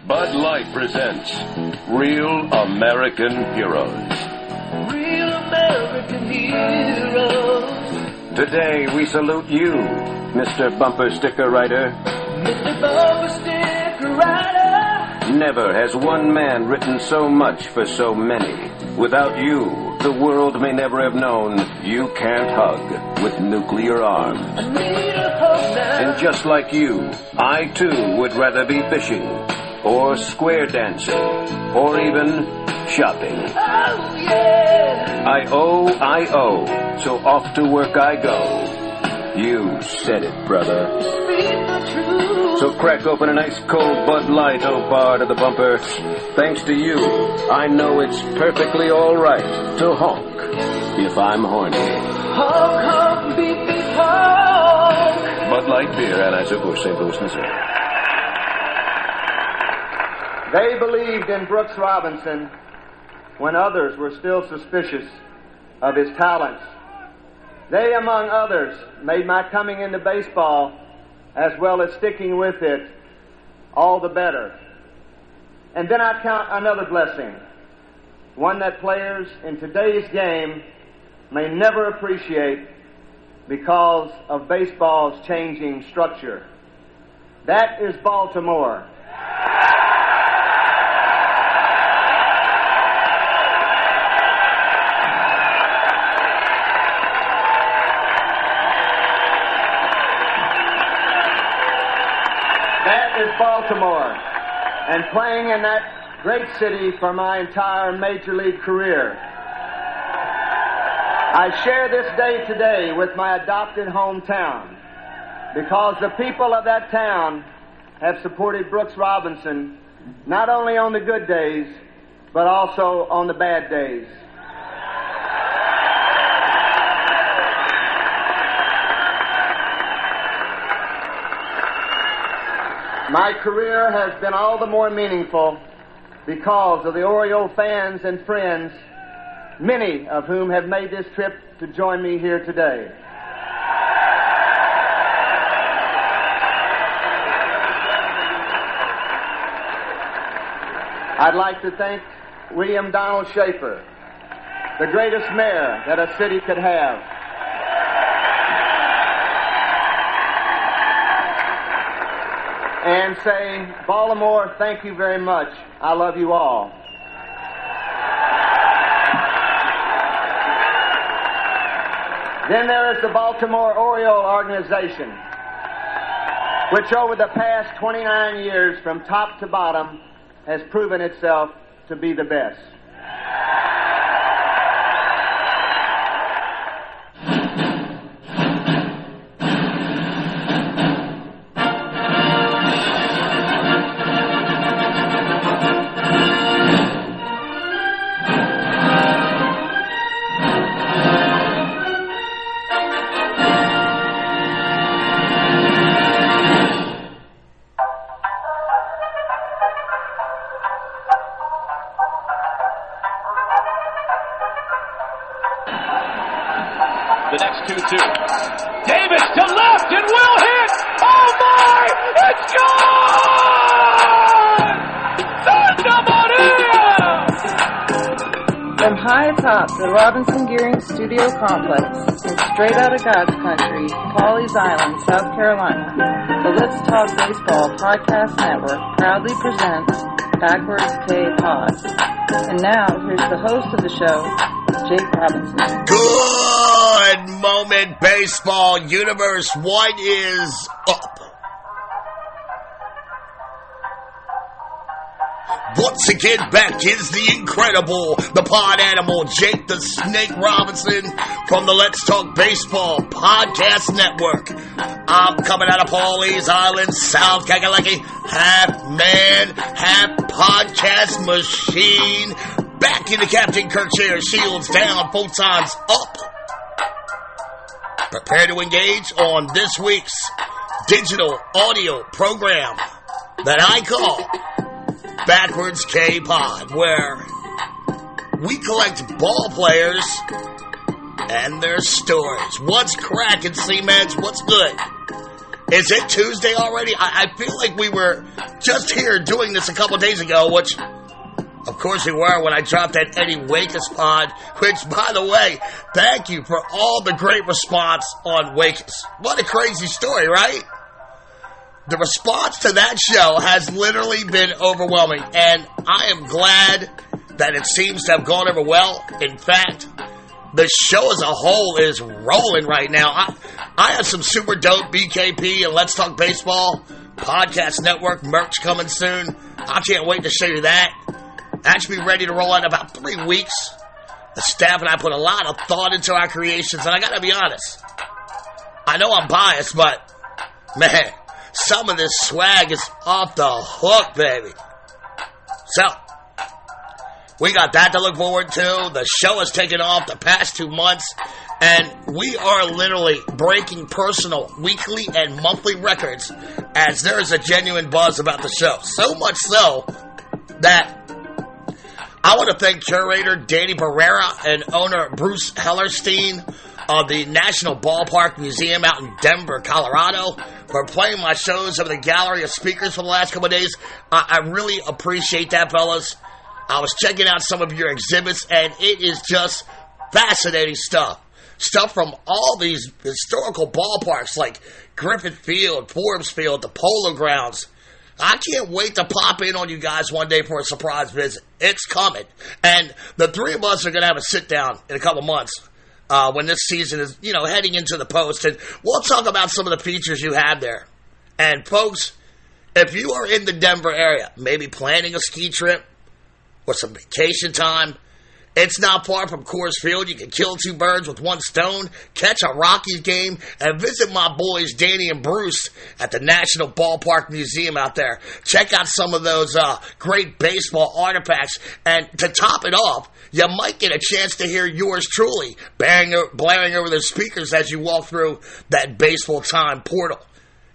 Bud Light presents Real American Heroes. Real American Heroes. Today we salute you, Mr. Bumper Sticker Writer. Mr. Bumper Sticker Writer. Never has one man written so much for so many. Without you, the world may never have known you can't hug with nuclear arms. I need a hug now. And just like you, I too would rather be fishing, or square dancing, or even shopping. Oh, yeah. I owe, so off to work I go. You said it, brother. Speak the truth. So crack open an ice cold Bud Light, oh Bard of the Bumper. Thanks to you, I know it's perfectly all right to honk if I'm horny. Honk, honk, beep, beep, honk. Bud Light Beer, Anheuser-Busch, St. Louis, Missouri. They believed in Brooks Robinson when others were still suspicious of his talents. They, among others, made my coming into baseball, as well as sticking with it, all the better. And then I count another blessing, one that players in today's game may never appreciate because of baseball's changing structure. That is Baltimore. That is Baltimore, and playing in that great city for my entire Major League career. I share this day today with my adopted hometown because the people of that town have supported Brooks Robinson not only on the good days, but also on the bad days. My career has been all the more meaningful because of the Orioles fans and friends, many of whom have made this trip to join me here today. I'd like to thank William Donald Schaefer, the greatest mayor that a city could have. And say, Baltimore, thank you very much. I love you all. Then there is the Baltimore Orioles organization, which over the past 29 years, from top to bottom, has proven itself to be the best. The next 2-2. Davis to left and will hit. Oh my! It's gone! Santa Maria! From high atop the Robinson Gearing Studio Complex in straight out of God's country, Pawleys Island, South Carolina, the Let's Talk Baseball Podcast Network proudly presents Backwards K Pod. And now, here's the host of the show, Jake Robinson. Good moment, baseball universe. What is up? Once again, back is the incredible, the pod animal, Jake the Snake Robinson from the Let's Talk Baseball Podcast Network. I'm coming out of Pawleys Island, South Kakalaki, half man, half podcast machine. Back in the Captain Kirk chair, shields down, photons up. Prepare to engage on this week's digital audio program that I call Backwards K-Pod, where we collect ball players and their stories. What's cracking, C-Meds? What's good? Is it Tuesday already? I feel like we were just here doing this a couple days ago, which, of course, we were when I dropped that Eddie Wakus pod, which, by the way, thank you for all the great response on Wakus. What a crazy story, right? The response to that show has literally been overwhelming, and I am glad that it seems to have gone over well. In fact, the show as a whole is rolling right now. I have some super dope BKP and Let's Talk Baseball podcast network merch coming soon. I can't wait to show you that. That should be ready to roll out in about 3 weeks. The staff and I put a lot of thought into our creations, and I gotta be honest, I know I'm biased, but man, some of this swag is off the hook, baby. So, we got that to look forward to. The show has taken off the past 2 months, and we are literally breaking personal weekly and monthly records as there is a genuine buzz about the show. So much so that I want to thank curator Danny Barrera and owner Bruce Hellerstein of the National Ballpark Museum out in Denver, Colorado, for playing my shows over the gallery of speakers for the last couple of days. I really appreciate that, fellas. I was checking out some of your exhibits, and it is just fascinating stuff. Stuff from all these historical ballparks like Griffith Field, Forbes Field, the Polo Grounds. I can't wait to pop in on you guys one day for a surprise visit. It's coming. And the three of us are going to have a sit-down in a couple months when this season is, heading into the post. And we'll talk about some of the features you have there. And, folks, if you are in the Denver area, maybe planning a ski trip or some vacation time, it's not far from Coors Field. You can kill 2 birds with 1 stone, catch a Rockies game, and visit my boys Danny and Bruce at the National Ballpark Museum out there. Check out some of those great baseball artifacts. And to top it off, you might get a chance to hear yours truly blaring over the speakers as you walk through that baseball time portal.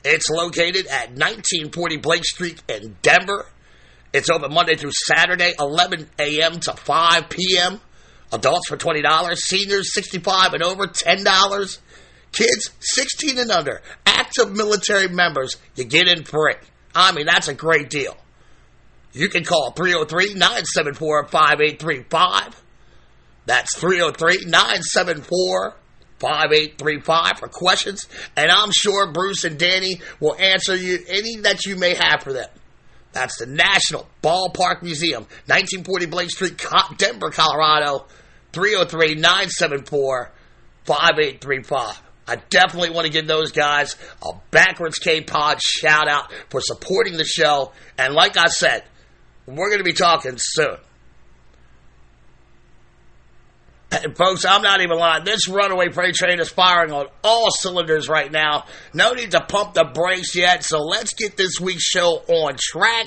It's located at 1940 Blake Street in Denver. It's open Monday through Saturday, 11 a.m. to 5 p.m. Adults for $20. Seniors, 65 and over, $10. Kids, 16 and under. Active military members, you get in free. I mean, that's a great deal. You can call 303-974-5835. That's 303-974-5835 for questions. And I'm sure Bruce and Danny will answer you any that you may have for them. That's the National Ballpark Museum, 1940 Blake Street, Denver, Colorado, 303-974-5835. I definitely want to give those guys a Backwards K-Pod shout-out for supporting the show. And like I said, we're going to be talking soon. And folks, I'm not even lying. This runaway freight train is firing on all cylinders right now. No need to pump the brakes yet, so let's get this week's show on track.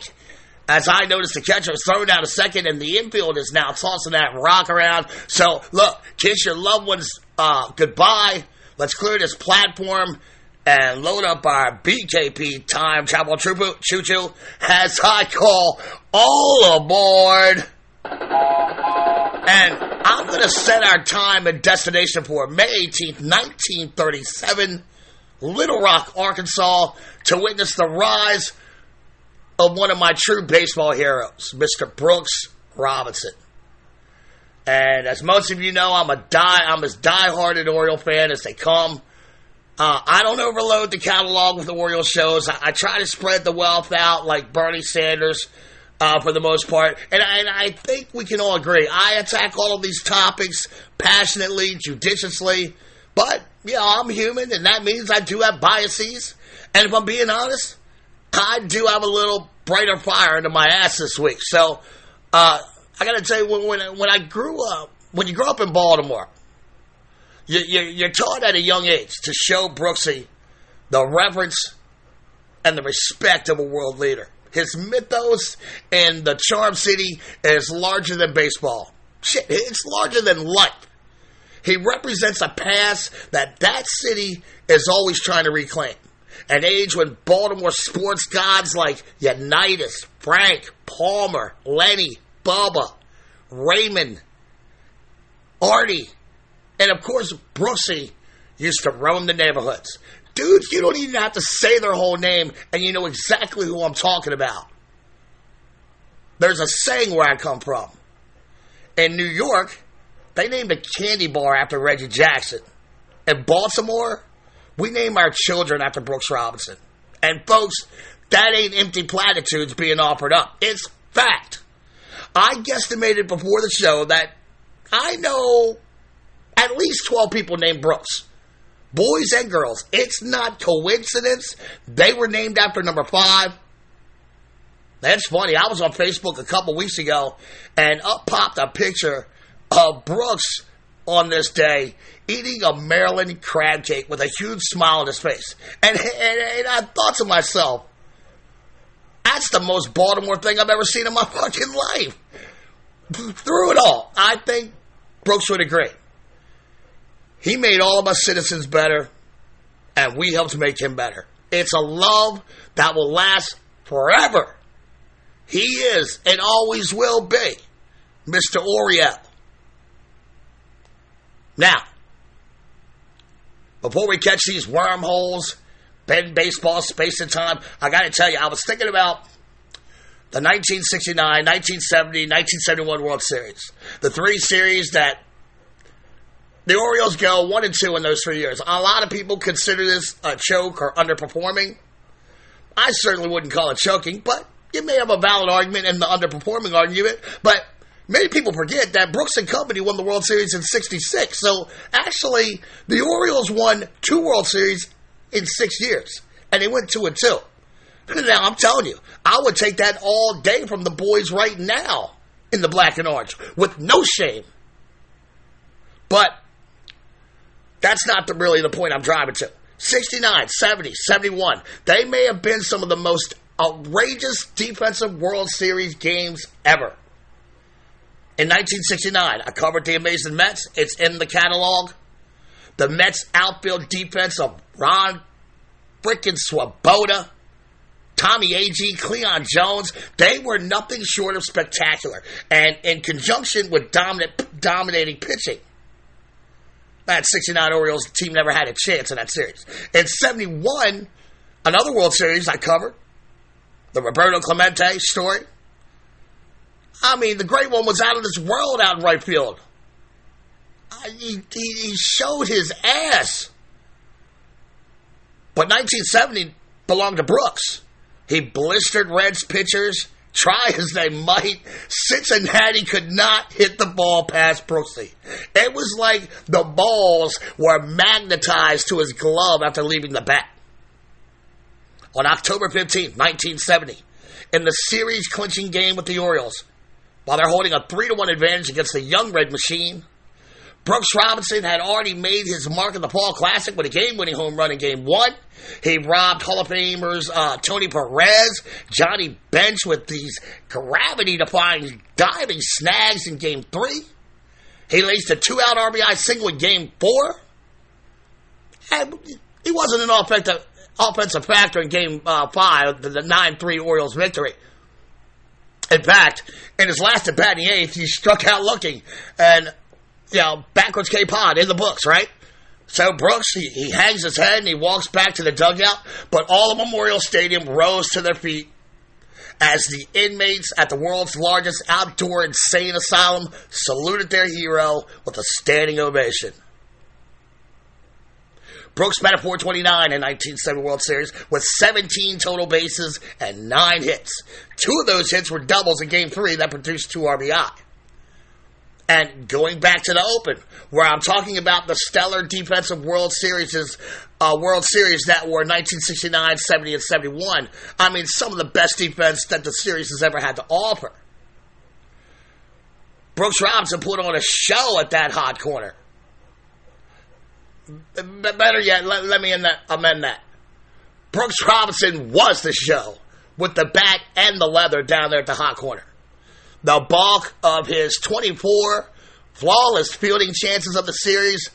As I noticed the catcher was thrown out a second, and the infield is now tossing that rock around. So, look, kiss your loved ones goodbye. Let's clear this platform and load up our BKP time travel choo-choo as I call all aboard. And I'm going to set our time and destination for May 18th, 1937, Little Rock, Arkansas, to witness the rise of one of my true baseball heroes, Mr. Brooks Robinson. And as most of you know, I'm as diehard an Oriole fan as they come. I don't overload the catalog with the Orioles shows. I try to spread the wealth out like Bernie Sanders. For the most part. And I think we can all agree. I attack all of these topics passionately, judiciously. But, I'm human, and that means I do have biases. And if I'm being honest, I do have a little brighter fire into my ass this week. So, I got to tell you, when I grew up, when you grow up in Baltimore, you're taught at a young age to show Brooksy the reverence and the respect of a world leader. His mythos in the Charm City is larger than baseball. Shit, it's larger than life. He represents a past that city is always trying to reclaim. An age when Baltimore sports gods like Unitas, Frank, Palmer, Lenny, Bubba, Raymond, Artie, and of course Brooksy used to roam the neighborhoods, dudes, you don't even have to say their whole name, and you know exactly who I'm talking about. There's a saying where I come from. In New York, they named a candy bar after Reggie Jackson. In Baltimore, we name our children after Brooks Robinson. And folks, that ain't empty platitudes being offered up. It's fact. I guesstimated before the show that I know at least 12 people named Brooks. Boys and girls. It's not coincidence. They were named after number 5. That's funny. I was on Facebook a couple weeks ago, and up popped a picture of Brooks on this day eating a Maryland crab cake with a huge smile on his face. And I thought to myself, that's the most Baltimore thing I've ever seen in my fucking life. Through it all, I think Brooks would agree. He made all of us citizens better, and we helped make him better. It's a love that will last forever. He is and always will be Mr. Orioles. Now, before we catch these wormholes, bend baseball, space and time, I got to tell you, I was thinking about the 1969, 1970, 1971 World Series. The 3 series that the Orioles go 1-2 in those 3 years. A lot of people consider this a choke or underperforming. I certainly wouldn't call it choking, but you may have a valid argument in the underperforming argument. But many people forget that Brooks and Company won the World Series in '66. So actually, the Orioles won 2 World Series in 6 years, and they went 2-2. Now, I'm telling you, I would take that all day from the boys right now in the black and orange with no shame. But that's not really the point I'm driving to. 69, 70, 71. They may have been some of the most outrageous defensive World Series games ever. In 1969, I covered the amazing Mets. It's in the catalog. The Mets outfield defense of Ron freaking Swoboda, Tommy Agee, Cleon Jones, they were nothing short of spectacular. And in conjunction with dominating pitching, that 69 Orioles team never had a chance in that series. In 71, another World Series I covered, the Roberto Clemente story. I mean, the great one was out of this world out in right field. He showed his ass. But 1970 belonged to Brooks. He blistered Reds pitchers. Try as they might, Cincinnati could not hit the ball past Brooksy. It was like the balls were magnetized to his glove after leaving the bat. On October 15, 1970, in the series-clinching game with the Orioles, while they're holding a 3-1 advantage against the young Red Machine, Brooks Robinson had already made his mark in the Fall Classic with a game-winning home run in Game 1. He robbed Hall of Famers Tony Perez, Johnny Bench with these gravity-defying diving snags in Game 3. He laced a 2-out RBI single in Game 4. And he wasn't an offensive factor in Game 5, the 9-3 Orioles victory. In fact, in his last at-bat in the 8th, he struck out looking, and backwards K-Pod in the books, right? So Brooks, he hangs his head and he walks back to the dugout, but all of Memorial Stadium rose to their feet as the inmates at the world's largest outdoor insane asylum saluted their hero with a standing ovation. Brooks batted .429 in 1970 World Series with 17 total bases and 9 hits. 2 of those hits were doubles in Game 3 that produced 2 RBI. And going back to the Open, where I'm talking about the stellar defensive World Series that were 1969, 70, and 71. I mean, some of the best defense that the series has ever had to offer. Brooks Robinson put on a show at that hot corner. Better yet, let me amend that. Brooks Robinson was the show with the bat and the leather down there at the hot corner. The bulk of his 24 flawless fielding chances of the series,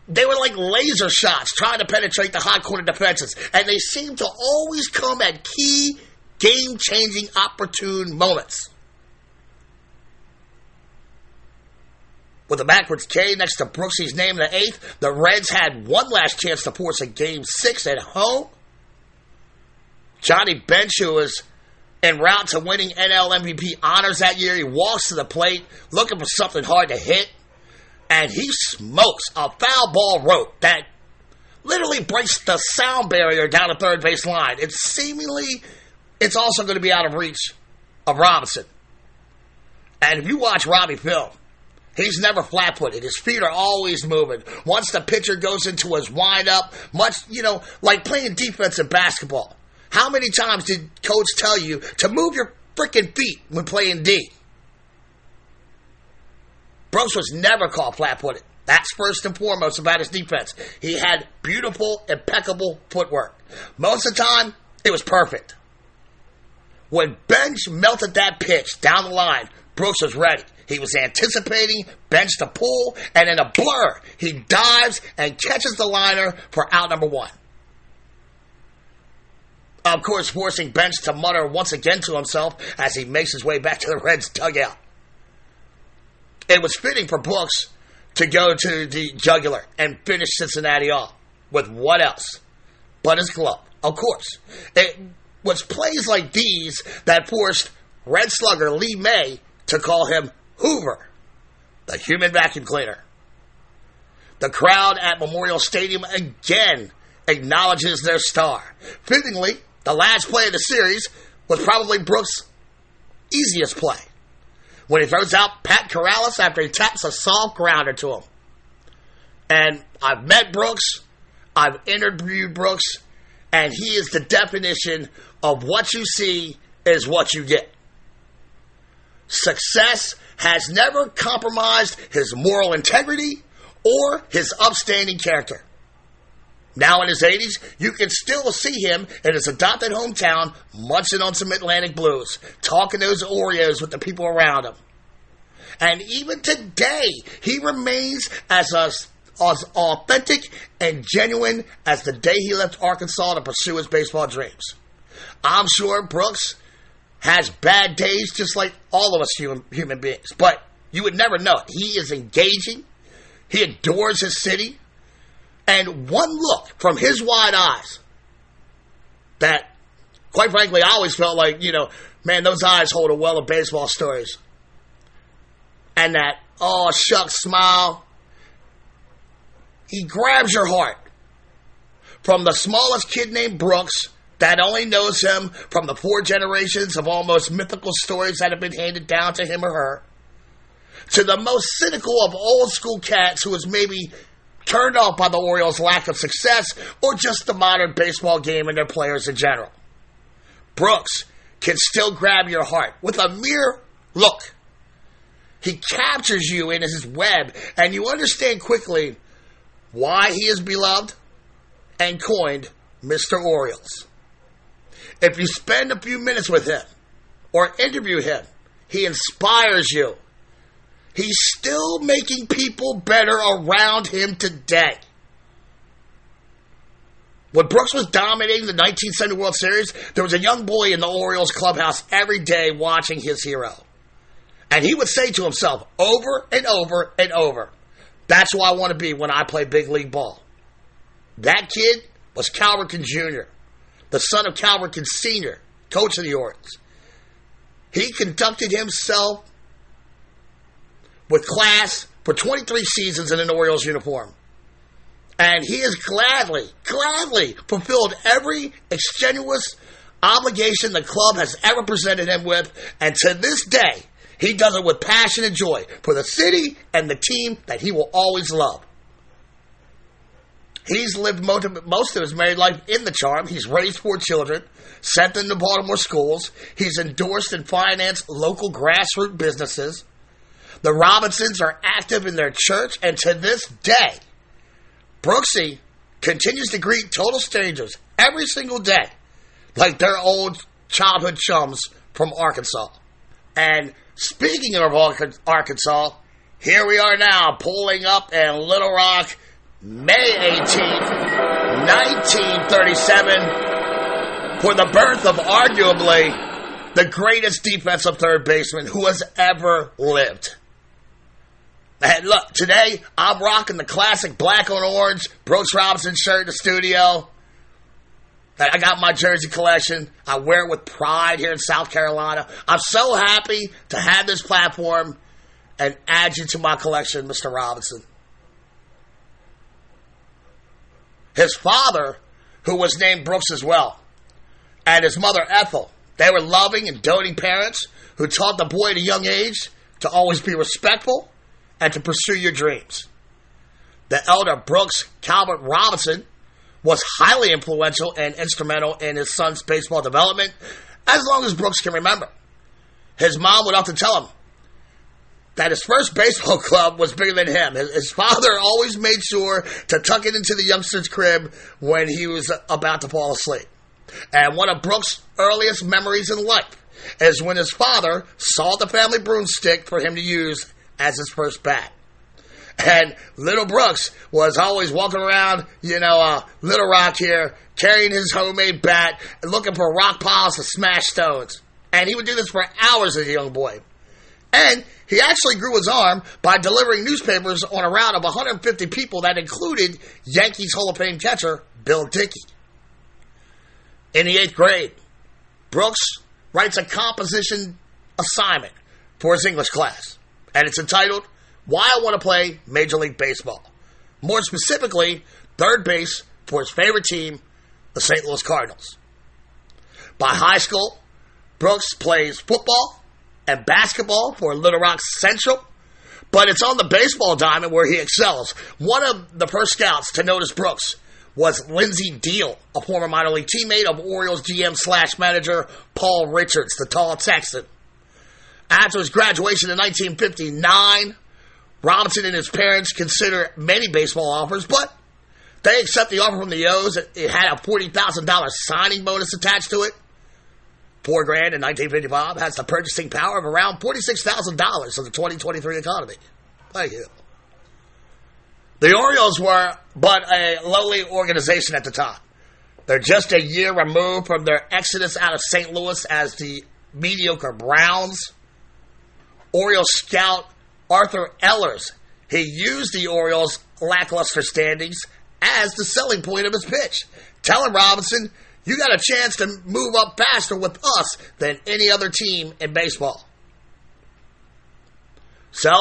they were like laser shots trying to penetrate the hot corner defenses. And they seemed to always come at key, game-changing, opportune moments. With a backwards K next to Brooksy's name in the 8th, the Reds had one last chance to force a Game 6 at home. Johnny Bench, who was en route to winning NL MVP honors that year, he walks to the plate looking for something hard to hit, and he smokes a foul ball rope that literally breaks the sound barrier down the third base line. It's also going to be out of reach of Robinson. And if you watch Robbie film, he's never flat-footed. His feet are always moving. Once the pitcher goes into his wind-up, much, like playing defense in basketball. How many times did coach tell you to move your freaking feet when playing D? Brooks was never caught flat-footed. That's first and foremost about his defense. He had beautiful, impeccable footwork. Most of the time, it was perfect. When Bench melted that pitch down the line, Brooks was ready. He was anticipating Bench to pull, and in a blur, he dives and catches the liner for out number 1. Of course, forcing Bench to mutter once again to himself as he makes his way back to the Reds' dugout. It was fitting for Brooks to go to the jugular and finish Cincinnati off with what else but his glove. Of course, it was plays like these that forced Red slugger Lee May to call him Hoover, the human vacuum cleaner. The crowd at Memorial Stadium again acknowledges their star. Fittingly, the last play of the series was probably Brooks' easiest play, when he throws out Pat Corrales after he taps a soft grounder to him. And I've met Brooks, I've interviewed Brooks, and he is the definition of what you see is what you get. Success has never compromised his moral integrity or his upstanding character. Now in his 80s, you can still see him in his adopted hometown munching on some Atlantic blues, talking those Oreos with the people around him. And even today, he remains as authentic and genuine as the day he left Arkansas to pursue his baseball dreams. I'm sure Brooks has bad days just like all of us human beings, but you would never know it. He is engaging. He adores his city. And one look from his wide eyes that, quite frankly, I always felt like, man, those eyes hold a well of baseball stories. And that, oh, shucks smile, he grabs your heart. From the smallest kid named Brooks that only knows him from the 4 generations of almost mythical stories that have been handed down to him or her, to the most cynical of old school cats who is maybe turned off by the Orioles' lack of success or just the modern baseball game and their players in general. Brooks can still grab your heart with a mere look. He captures you in his web, and you understand quickly why he is beloved and coined Mr. Orioles. If you spend a few minutes with him or interview him, he inspires you. He's still making people better around him today. When Brooks was dominating the 1970 World Series, there was a young boy in the Orioles clubhouse every day watching his hero. And he would say to himself over and over and over, that's who I want to be when I play big league ball. That kid was Cal Ripken Jr., the son of Cal Ripken Sr., coach of the Orioles. He conducted himself with class for 23 seasons in an Orioles uniform. And he has gladly fulfilled every extenuous obligation the club has ever presented him with. And to this day, he does it with passion and joy for the city and the team that he will always love. He's lived most of his married life in the charm. He's raised 4 children, sent them to Baltimore schools. He's endorsed and financed local grassroots businesses. The Robinsons are active in their church, and to this day, Brooksy continues to greet total strangers every single day like they're old childhood chums from Arkansas. And speaking of Arkansas, here we are now pulling up in Little Rock, May 18th, 1937, for the birth of arguably the greatest defensive third baseman who has ever lived. And look, today I'm rocking the classic black on orange Brooks Robinson shirt in the studio. I got my jersey collection. I wear it with pride here in South Carolina. I'm so happy to have this platform and add you to my collection, Mr. Robinson. His father, who was named Brooks as well, and his mother Ethel, they were loving and doting parents who taught the boy at a young age to always be respectful and to pursue your dreams. The elder Brooks Calvert Robinson was highly influential and instrumental in his son's baseball development as long as Brooks can remember. His mom would often tell him that his first baseball club was bigger than him. His father always made sure to tuck it into the youngster's crib when he was about to fall asleep. And one of Brooks' earliest memories in life is when his father saw the family broomstick for him to use as his first bat. And little Brooks was always walking around, Little Rock here, carrying his homemade bat and looking for rock piles to smash stones. And he would do this for hours as a young boy. And he actually grew his arm by delivering newspapers on a route of 150 people that included Yankees Hall of Fame catcher Bill Dickey. In the 8th grade, Brooks writes a composition assignment for his English class. And it's entitled, Why I Want to Play Major League Baseball. More specifically, third base for his favorite team, the St. Louis Cardinals. By high school, Brooks plays football and basketball for Little Rock Central, but it's on the baseball diamond where he excels. One of the first scouts to notice Brooks was Lindsey Deal, a former minor league teammate of Orioles GM/manager Paul Richards, the tall Texan. After his graduation in 1959, Robinson and his parents considered many baseball offers, but they accept the offer from the O's. It had a $40,000 signing bonus attached to it. $4,000 in 1955 has the purchasing power of around $46,000 of the 2023 economy. Thank you. The Orioles were but a lowly organization at the time. They're just a year removed from their exodus out of St. Louis as the mediocre Browns. Orioles scout Arthur Ellers, he used the Orioles' lackluster standings as the selling point of his pitch, telling Robinson, you got a chance to move up faster with us than any other team in baseball. So,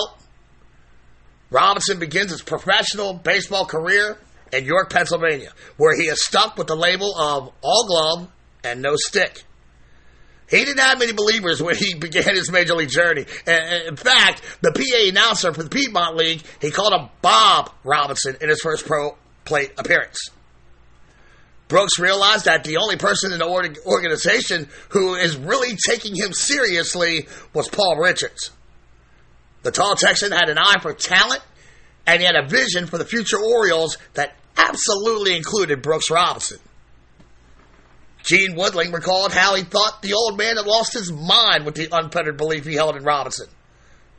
Robinson begins his professional baseball career in York, Pennsylvania, where he is stuck with the label of all glove and no stick. He didn't have many believers when he began his major league journey. In fact, the PA announcer for the Piedmont League, he called him Bob Robinson in his first pro plate appearance. Brooks realized that the only person in the organization who is really taking him seriously was Paul Richards. The tall Texan had an eye for talent, and he had a vision for the future Orioles that absolutely included Brooks Robinson. Gene Woodling recalled how he thought the old man had lost his mind with the unfettered belief he held in Robinson.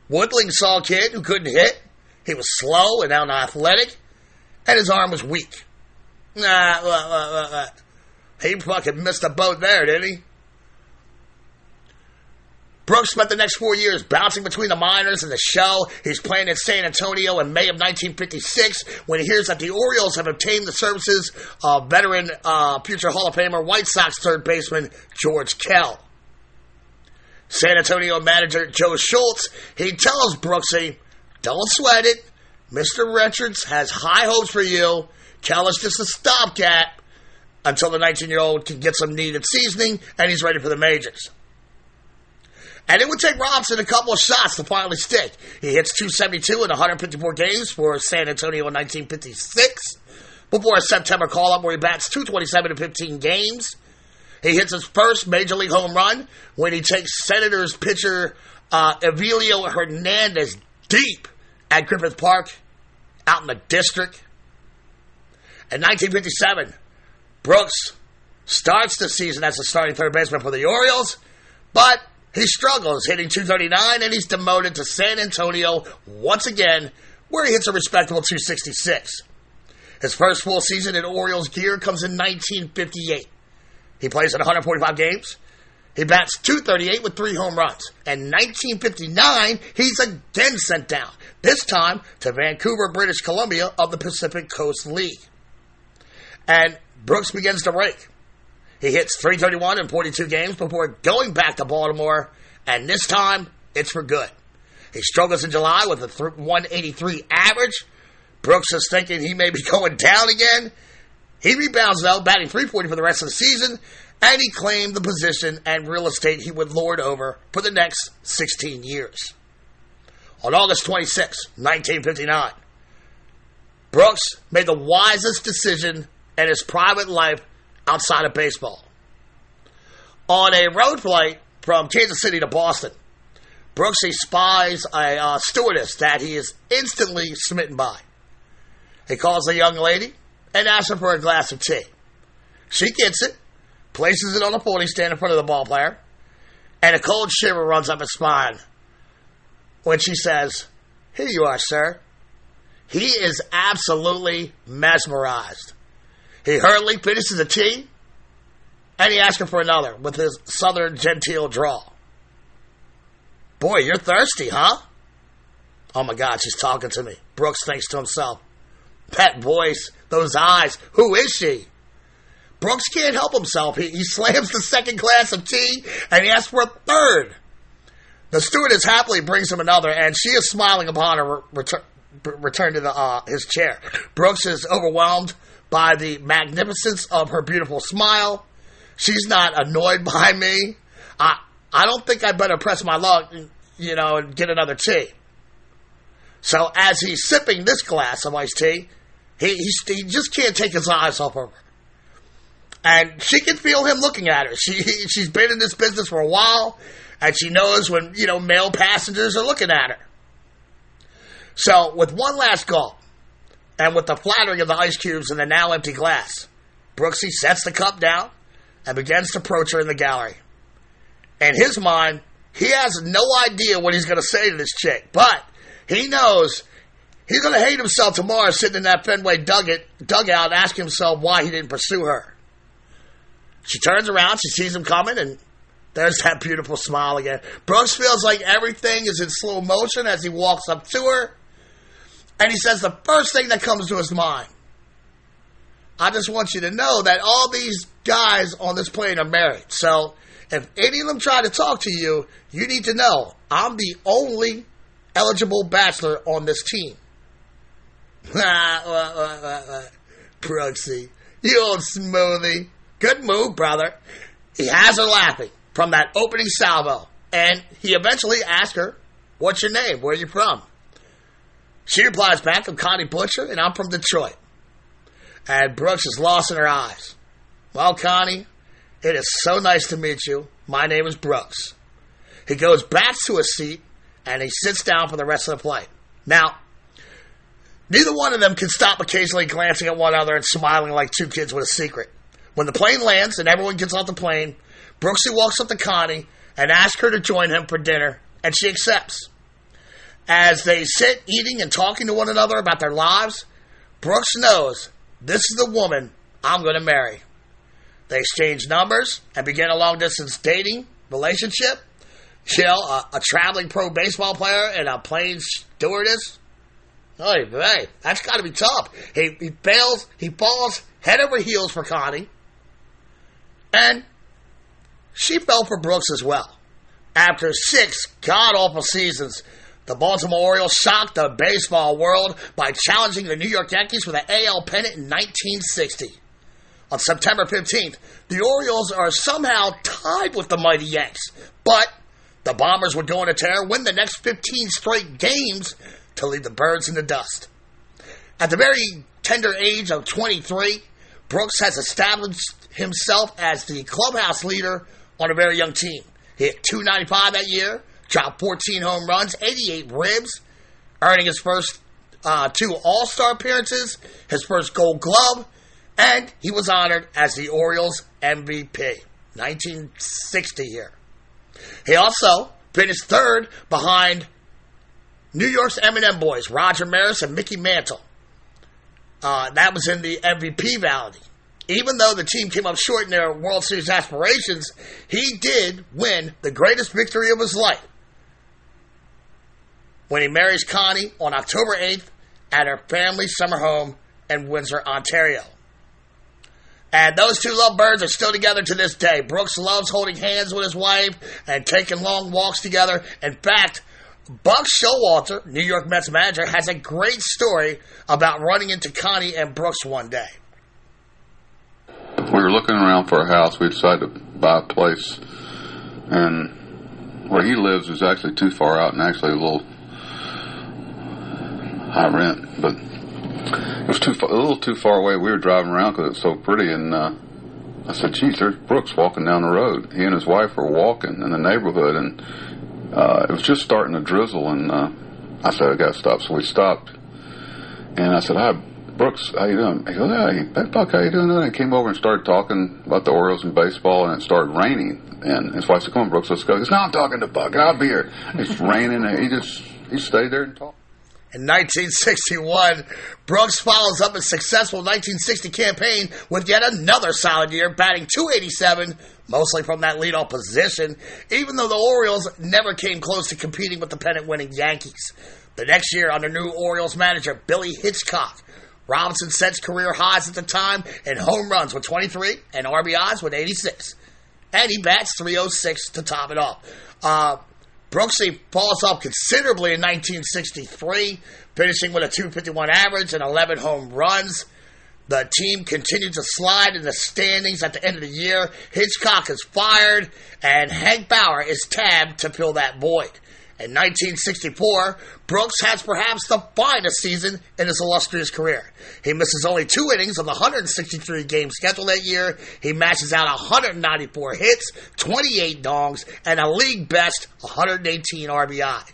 Woodling saw a kid who couldn't hit, he was slow and unathletic, and his arm was weak. He fucking missed a boat there, didn't he? Brooks spent the next 4 years bouncing between the minors and the show. He's playing in San Antonio in May of 1956 when he hears that the Orioles have obtained the services of veteran future Hall of Famer White Sox third baseman George Kell. San Antonio manager Joe Schultz, he tells Brooksy, don't sweat it. Mr. Richards has high hopes for you. Kell is just a stopgap until the 19-year-old can get some needed seasoning and he's ready for the majors. And it would take Robinson a couple of shots to finally stick. He hits .272 in 154 games for San Antonio in 1956 before a September call-up where he bats .227 in 15 games. He hits his first Major League home run when he takes Senators pitcher Evelio Hernandez deep at Griffith Park out in the district. In 1957, Brooks starts the season as a starting third baseman for the Orioles, but he struggles, hitting .239, and he's demoted to San Antonio once again, where he hits a respectable .266. His first full season in Orioles gear comes in 1958. He plays in 145 games. He bats .238 with 3 home runs. In 1959, he's again sent down, this time to Vancouver, British Columbia of the Pacific Coast League. And Brooks begins to rake. He hits .331 in 42 games before going back to Baltimore, and this time, it's for good. He struggles in July with a .183 average. Brooks is thinking he may be going down again. He rebounds, though, batting .340 for the rest of the season, and he claimed the position and real estate he would lord over for the next 16 years. On August 26, 1959, Brooks made the wisest decision in his private life outside of baseball. On a road flight from Kansas City to Boston, Brooks spies a stewardess that he is instantly smitten by. He calls the young lady and asks her for a glass of tea. She gets it, places it on a folding stand in front of the ball player, and a cold shiver runs up his spine when she says, "Here you are, sir." He is absolutely mesmerized. He hurriedly finishes the tea, and he asks her for another with his southern genteel drawl. "Boy, you're thirsty, huh?" "Oh my God, she's talking to me," Brooks thinks to himself. That voice, those eyes, who is she? Brooks can't help himself. He slams the second glass of tea, and he asks for a third. The stewardess happily brings him another, and she is smiling upon her return to his chair. Brooks is overwhelmed by the magnificence of her beautiful smile. She's not annoyed by me. I don't think I better press my luck, and get another tea. So as he's sipping this glass of iced tea, he just can't take his eyes off of her. And she can feel him looking at her. She's been in this business for a while, and she knows when, male passengers are looking at her. So with one last gulp, and with the flattering of the ice cubes in the now empty glass, Brooksy sets the cup down and begins to approach her in the gallery. In his mind, he has no idea what he's going to say to this chick, but he knows he's going to hate himself tomorrow sitting in that Fenway dugout asking himself why he didn't pursue her. She turns around, she sees him coming, and there's that beautiful smile again. Brooks feels like everything is in slow motion as he walks up to her, and he says the first thing that comes to his mind: "I just want you to know that all these guys on this plane are married, so if any of them try to talk to you, you need to know I'm the only eligible bachelor on this team." Brooksy, you old smoothie. Good move, brother. He has her laughing from that opening salvo, and he eventually asks her, "What's your name? Where are you from?" She replies back, "I'm Connie Butcher, and I'm from Detroit." And Brooks is lost in her eyes. "Well, Connie, it is so nice to meet you. My name is Brooks." He goes back to his seat, and he sits down for the rest of the flight. Now, neither one of them can stop occasionally glancing at one another and smiling like two kids with a secret. When the plane lands and everyone gets off the plane, Brooksy walks up to Connie and asks her to join him for dinner, and she accepts. As they sit eating and talking to one another about their lives, Brooks knows this is the woman I'm going to marry. They exchange numbers and begin a long-distance dating relationship. A traveling pro baseball player and a plane stewardess. Hey, that's got to be tough. He falls head over heels for Connie. And she fell for Brooks as well. After 6 god-awful seasons, the Baltimore Orioles shocked the baseball world by challenging the New York Yankees for the AL pennant in 1960. On September 15th, the Orioles are somehow tied with the mighty Yanks, but the Bombers would go on a tear, win the next 15 straight games to leave the birds in the dust. At the very tender age of 23, Brooks has established himself as the clubhouse leader on a very young team. He hit .295 that year, dropped 14 home runs, 88 ribs, earning his first 2 All-Star appearances, his first Gold Glove, and he was honored as the Orioles MVP. 1960 here. He also finished third behind New York's M&M boys, Roger Maris and Mickey Mantle. That was in the MVP valley. even though the team came up short in their World Series aspirations, he did win the greatest victory of his life when he marries Connie on October 8th at her family summer home in Windsor, Ontario. And those two lovebirds are still together to this day. Brooks loves holding hands with his wife and taking long walks together. In fact, Buck Showalter, New York Mets manager, has a great story about running into Connie and Brooks one day. We were looking around for a house. We decided to buy a place. And where he lives is actually too far out and actually a little high rent. But it was a little too far away. We were driving around because it was so pretty, and I said, geez, there's Brooks walking down the road. He and his wife were walking in the neighborhood, and it was just starting to drizzle, and I said, I got to stop. So we stopped, and I said, hi, Brooks, how you doing? He goes, hey, Buck, how you doing? And he came over and started talking about the Orioles and baseball, and it started raining, and his wife said, come on, Brooks, let's go. He goes, no, I'm talking to Buck, I'll be here. It's raining, and he stayed there and talked. In 1961, Brooks follows up his successful 1960 campaign with yet another solid year, batting .287, mostly from that leadoff position, even though the Orioles never came close to competing with the pennant-winning Yankees. The next year, under new Orioles manager Billy Hitchcock, Robinson sets career highs at the time in home runs with 23 and RBIs with 86. And he bats .306 to top it off. Brooksy falls off considerably in 1963, finishing with a .251 average and 11 home runs. The team continued to slide in the standings at the end of the year. Hitchcock is fired, and Hank Bauer is tabbed to fill that void. In 1964, Brooks has perhaps the finest season in his illustrious career. He misses only 2 innings of the 163-game schedule that year. He mashes out 194 hits, 28 dongs, and a league-best 118 RBI.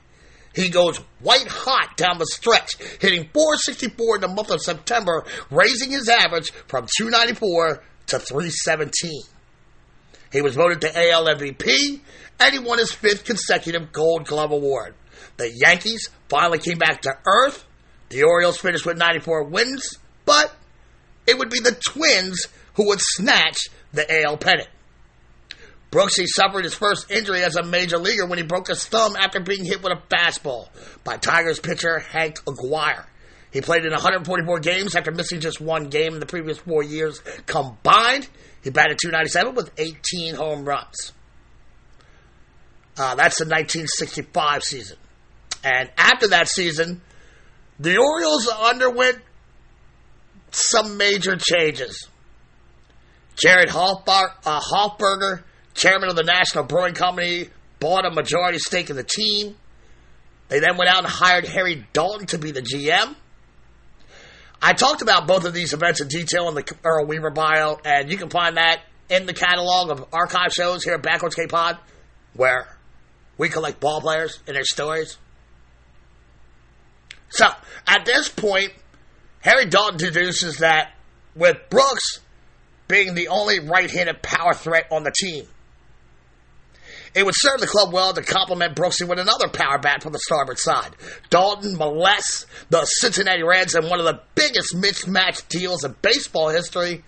He goes white hot down the stretch, hitting .464 in the month of September, raising his average from .294 to .317. He was voted to AL MVP, and he won his 5th consecutive Gold Glove Award. The Yankees finally came back to earth. The Orioles finished with 94 wins, but it would be the Twins who would snatch the AL pennant. Brooksy suffered his first injury as a major leaguer when he broke his thumb after being hit with a fastball by Tigers pitcher Hank Aguirre. He played in 144 games after missing just 1 game in the previous 4 years combined. He batted .297 with 18 home runs. That's the 1965 season. And after that season, the Orioles underwent some major changes. Jared Hoffberger, chairman of the National Brewing Company, bought a majority stake in the team. They then went out and hired Harry Dalton to be the GM. I talked about both of these events in detail in the Earl Weaver bio, and you can find that in the catalog of archive shows here at Backwards K-Pod, where we collect ball players and their stories. So, at this point, Harry Dalton deduces that with Brooks being the only right-handed power threat on the team, it would serve the club well to complement Brooksy with another power bat from the starboard side. Dalton molests the Cincinnati Reds in one of the biggest mismatch deals in baseball history,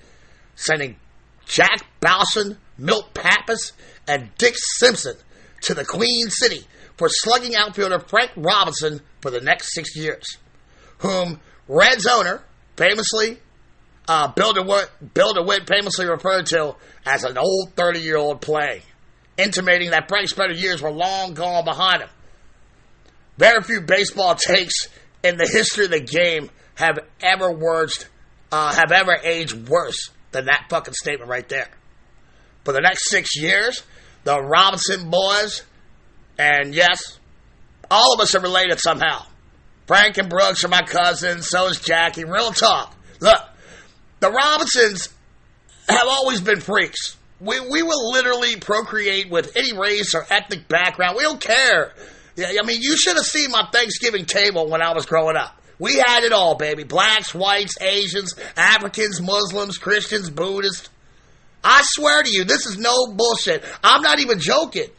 sending Jack Bowson, Milt Pappas, and Dick Simpson to the Queen City for slugging outfielder Frank Robinson for the next 6 years, whom Reds owner famously, Bill DeWitt famously referred to as an old 30-year-old play, intimating that Frank's better years were long gone behind him. Very few baseball takes in the history of the game have ever aged worse than that fucking statement right there. For the next 6 years, the Robinson boys, and yes, all of us are related somehow. Frank and Brooks are my cousins, so is Jackie. Real talk. Look, the Robinsons have always been freaks. We will literally procreate with any race or ethnic background. We don't care. I mean, you should have seen my Thanksgiving table when I was growing up. We had it all, baby. Blacks, whites, Asians, Africans, Muslims, Christians, Buddhists. I swear to you, this is no bullshit. I'm not even joking.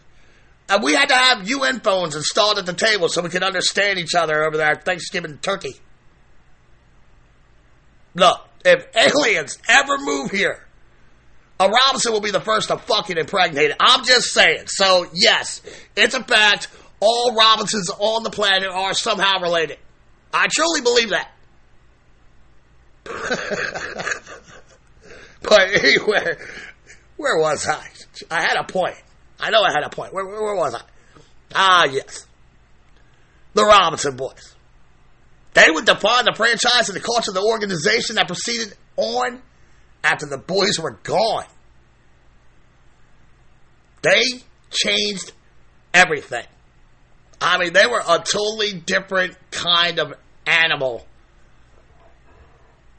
We had to have UN phones installed at the table so we could understand each other over our Thanksgiving turkey. Look, if aliens ever move here, a Robinson will be the first to fucking impregnate it. I'm just saying. So, yes, it's a fact. All Robinsons on the planet are somehow related. I truly believe that. But anyway, where was I? I had a point. I know I had a point. Where was I? Ah, yes. The Robinson boys. They would define the franchise and the culture of the organization that proceeded on after the boys were gone. They changed everything. I mean, they were a totally different kind of animal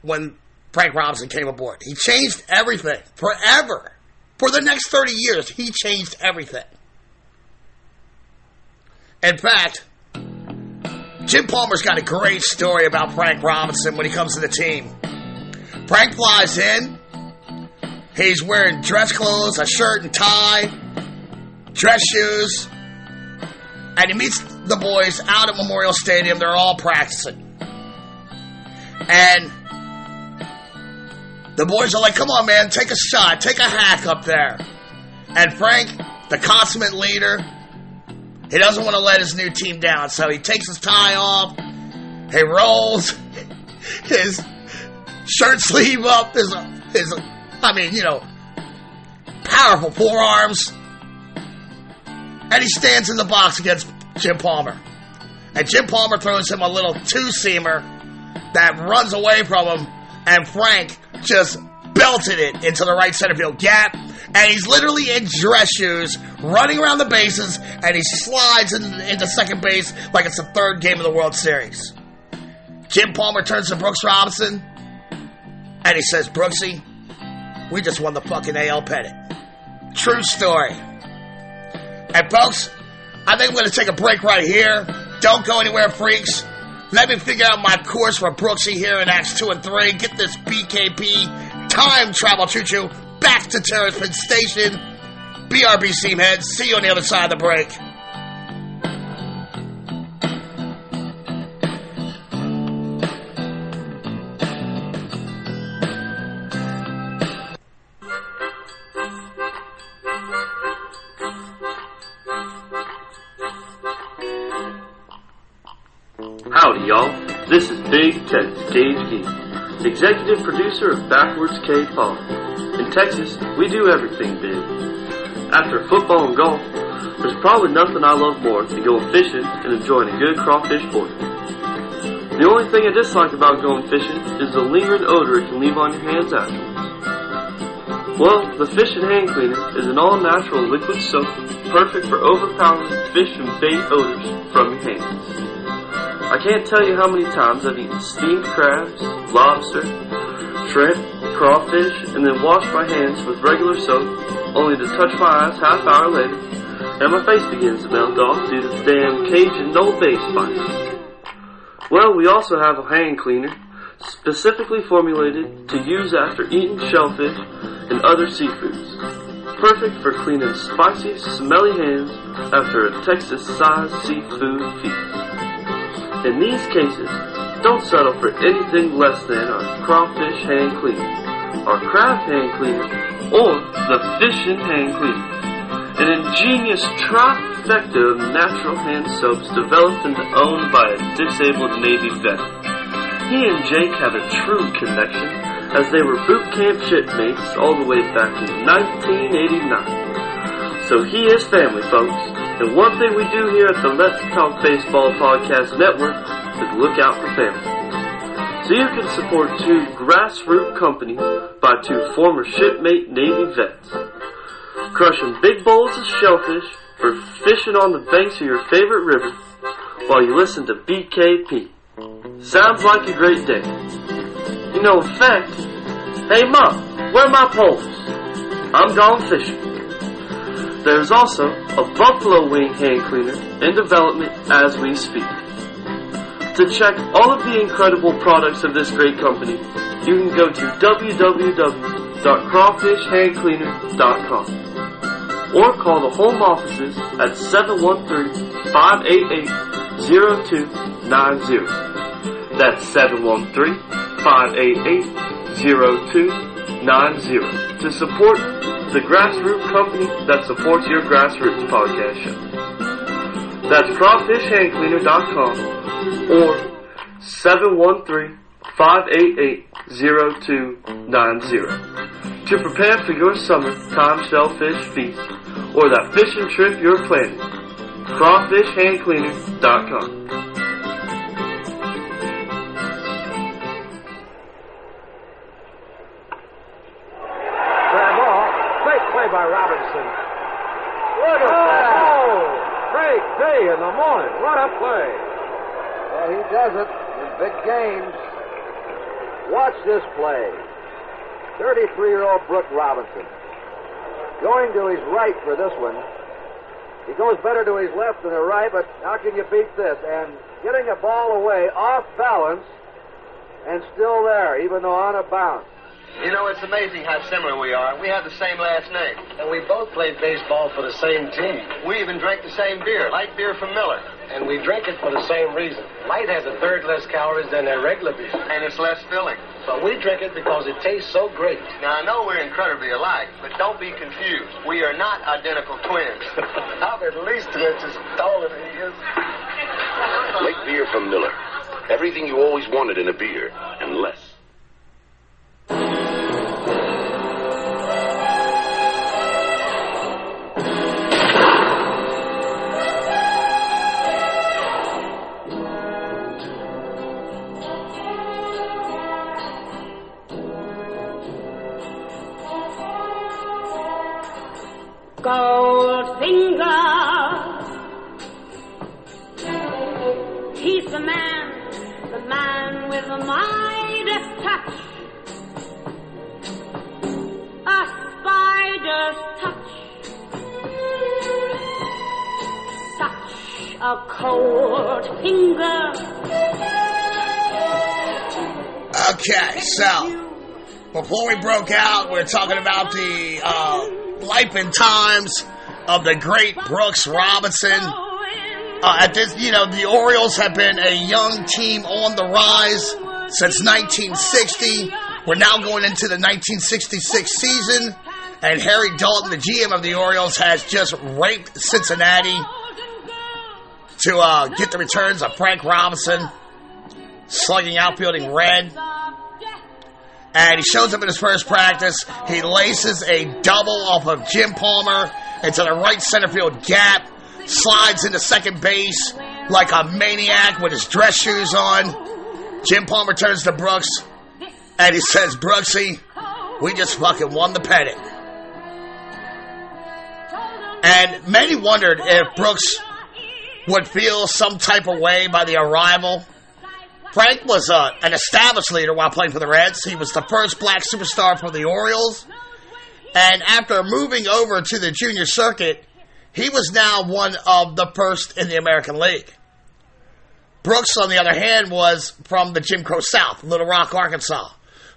when Frank Robinson came aboard. He changed everything forever. For the next 30 years, he changed everything. In fact, Jim Palmer's got a great story about Frank Robinson when he comes to the team. Frank flies in. He's wearing dress clothes, a shirt and tie, dress shoes, and he meets the boys out at Memorial Stadium. They're all practicing. And the boys are like, come on, man, take a shot, take a hack up there. And Frank, the consummate leader, he doesn't want to let his new team down, so he takes his tie off, he rolls his shirt sleeve up, his powerful forearms, and he stands in the box against Jim Palmer. And Jim Palmer throws him a little two-seamer that runs away from him, and Frank just belted it into the right center field gap, and he's literally in dress shoes, running around the bases, and he slides into second base like it's the third game of the World Series. Jim Palmer turns to Brooks Robinson, and he says, Brooksy, we just won the fucking AL pennant. True story. And folks, I think I'm going to take a break right here. Don't go anywhere, freaks. Let me figure out my course for Brooksy here in Acts 2 and 3. Get this BKP time travel choo-choo back to Terrapin Station. BRB Seamheads. See you on the other side of the break. Howdy, y'all. This is Big Tex Gage Geek, executive producer of Backwards K Pod. In Texas, we do everything big. After football and golf, there's probably nothing I love more than going fishing and enjoying a good crawfish boil. The only thing I dislike about going fishing is the lingering odor it can leave on your hands afterwards. Well, the Fish and Hand Cleaner is an all-natural liquid soap perfect for overpowering fish and bait odors from your hands. I can't tell you how many times I've eaten steamed crabs, lobster, shrimp, crawfish, and then washed my hands with regular soap, only to touch my eyes half hour later, and my face begins to melt off due to the damn Cajun Old Bay spice. Well, we also have a hand cleaner, specifically formulated to use after eating shellfish and other seafoods. Perfect for cleaning spicy, smelly hands after a Texas-sized seafood feast. In these cases, don't settle for anything less than our crawfish hand cleaner, our crab hand cleaner, or the fish and hand cleaner. An ingenious trifecta of natural hand soaps developed and owned by a disabled Navy vet. He and Jake have a true connection, as they were boot camp shipmates all the way back in 1989. So he is family, folks. And one thing we do here at the Let's Talk Baseball Podcast Network is look out for family. So you can support two grassroots companies by two former shipmate Navy vets. Crushing big bowls of shellfish for fishing on the banks of your favorite river while you listen to BKP. Sounds like a great day. You know, in fact, hey Mom, where are my poles? I'm gone fishing. There's also a buffalo wing hand cleaner in development as we speak. To check all of the incredible products of this great company, you can go to www.crawfishhandcleaner.com or call the home offices at 713-588-0290. That's 713-588-0290. to support the grassroots company that supports your grassroots podcast show. That's crawfishhandcleaner.com or 713-588-0290 to prepare for your summertime shellfish feast or that fishing trip you're planning. crawfishhandcleaner.com. By Robinson. What a play! Oh, great day in the morning. What a play! Yeah, he does it in big games. Watch this play. 33-year-old Brooke Robinson. Going to his right for this one. He goes better to his left than the right, but how can you beat this? And getting a ball away off balance and still there, even though on a bounce. You know, it's amazing how similar we are. We have the same last name. And we both played baseball for the same team. We even drank the same beer, light beer from Miller. And we drink it for the same reason. Light has a third less calories than their regular beer. And it's less filling. But we drink it because it tastes so great. Now, I know we're incredibly alike, but don't be confused. We are not identical twins. I'm at least 2 inches taller than he is. Light beer from Miller. Everything you always wanted in a beer, and less. Goldfinger, he's the man with the Midas touch, a spider's touch, such a cold finger. Okay, so before we broke out, we were talking about the life and times of the great Brooks Robinson. At this, the Orioles have been a young team on the rise since 1960. We're now going into the 1966 season, and Harry Dalton, the GM of the Orioles, has just raped Cincinnati to get the returns of Frank Robinson, slugging outfielding red. And he shows up in his first practice. He laces a double off of Jim Palmer into the right center field gap, slides into second base like a maniac with his dress shoes on. Jim Palmer turns to Brooks, and he says, "Brooksy, we just fucking won the pennant." And many wondered if Brooks would feel some type of way by the arrival. Frank was an established leader while playing for the Reds. He was the first black superstar for the Orioles. And after moving over to the junior circuit, he was now one of the first in the American League. Brooks, on the other hand, was from the Jim Crow South, Little Rock, Arkansas,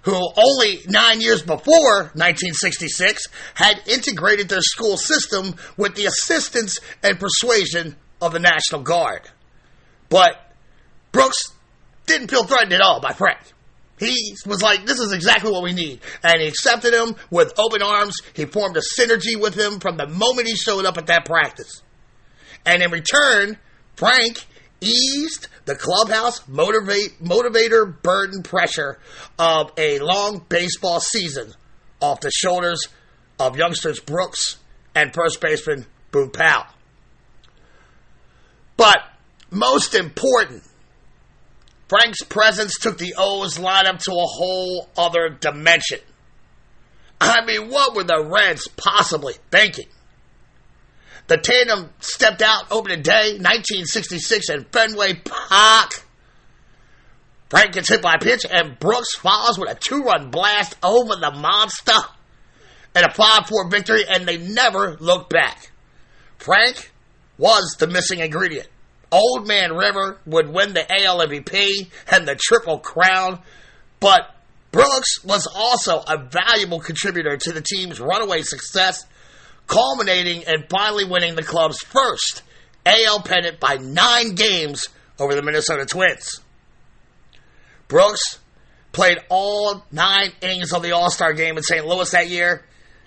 who only 9 years before 1966 had integrated their school system with the assistance and persuasion of the National Guard. But Brooks didn't feel threatened at all by Frank. He was like, this is exactly what we need. And he accepted him with open arms. He formed a synergy with him from the moment he showed up at that practice. And in return, Frank eased the clubhouse motivator burden pressure of a long baseball season off the shoulders of youngsters Brooks and first baseman Boone Powell. But most important, Frank's presence took the O's lineup to a whole other dimension. I mean, what were the Reds possibly thinking? The tandem stepped out opening day, 1966 in Fenway Park. Frank gets hit by a pitch, and Brooks follows with a 2-run blast over the monster and a 5-4 victory, and they never looked back. Frank was the missing ingredient. Old Man River would win the AL MVP and the Triple Crown, but Brooks was also a valuable contributor to the team's runaway success, culminating in finally winning the club's first AL pennant by 9 games over the Minnesota Twins. Brooks played all 9 innings of the All-Star game in St. Louis that year.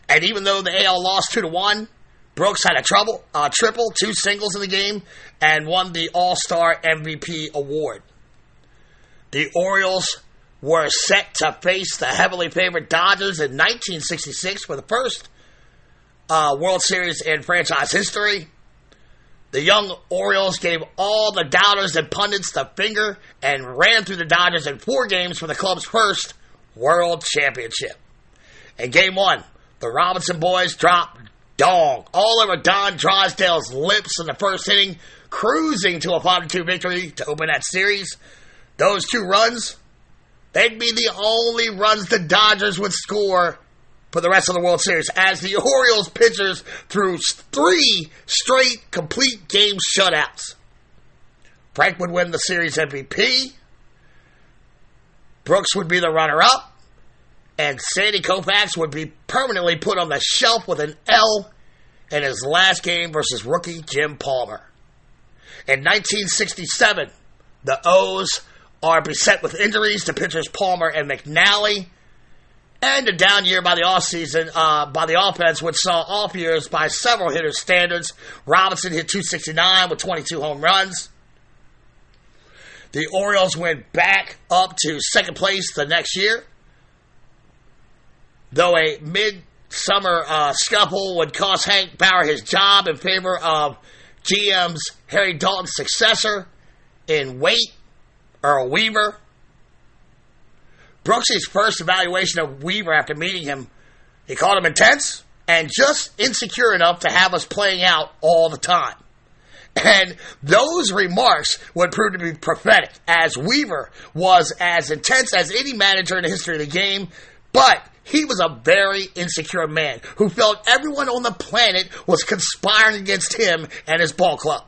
And even though the AL lost 2-1, Brooks had a triple, 2 singles in the game, and won the All-Star MVP award. The Orioles were set to face the heavily favored Dodgers in 1966 for the first World Series in franchise history. The young Orioles gave all the doubters and pundits the finger and ran through the Dodgers in 4 games for the club's first World Championship. In Game 1, the Robinson boys dropped dong all over Don Drysdale's lips in the first inning, cruising to a 5-2 victory to open that series. Those 2 runs, they'd be the only runs the Dodgers would score for the rest of the World Series, as the Orioles pitchers threw 3 straight complete game shutouts. Frank would win the series MVP. Brooks would be the runner-up. And Sandy Koufax would be permanently put on the shelf with an L in his last game versus rookie Jim Palmer. In 1967, the O's are beset with injuries to pitchers Palmer and McNally, and a down year by the offense, which saw off years by several hitters' standards. Robinson hit .269 with 22 home runs. The Orioles went back up to second place the next year, though a mid-summer scuffle would cost Hank Bauer his job in favor of GM's Harry Dalton's successor in Earl Weaver. Brooks' first evaluation of Weaver after meeting him, he called him intense and just insecure enough to have us playing out all the time. And those remarks would prove to be prophetic, as Weaver was as intense as any manager in the history of the game, but he was a very insecure man who felt everyone on the planet was conspiring against him and his ball club.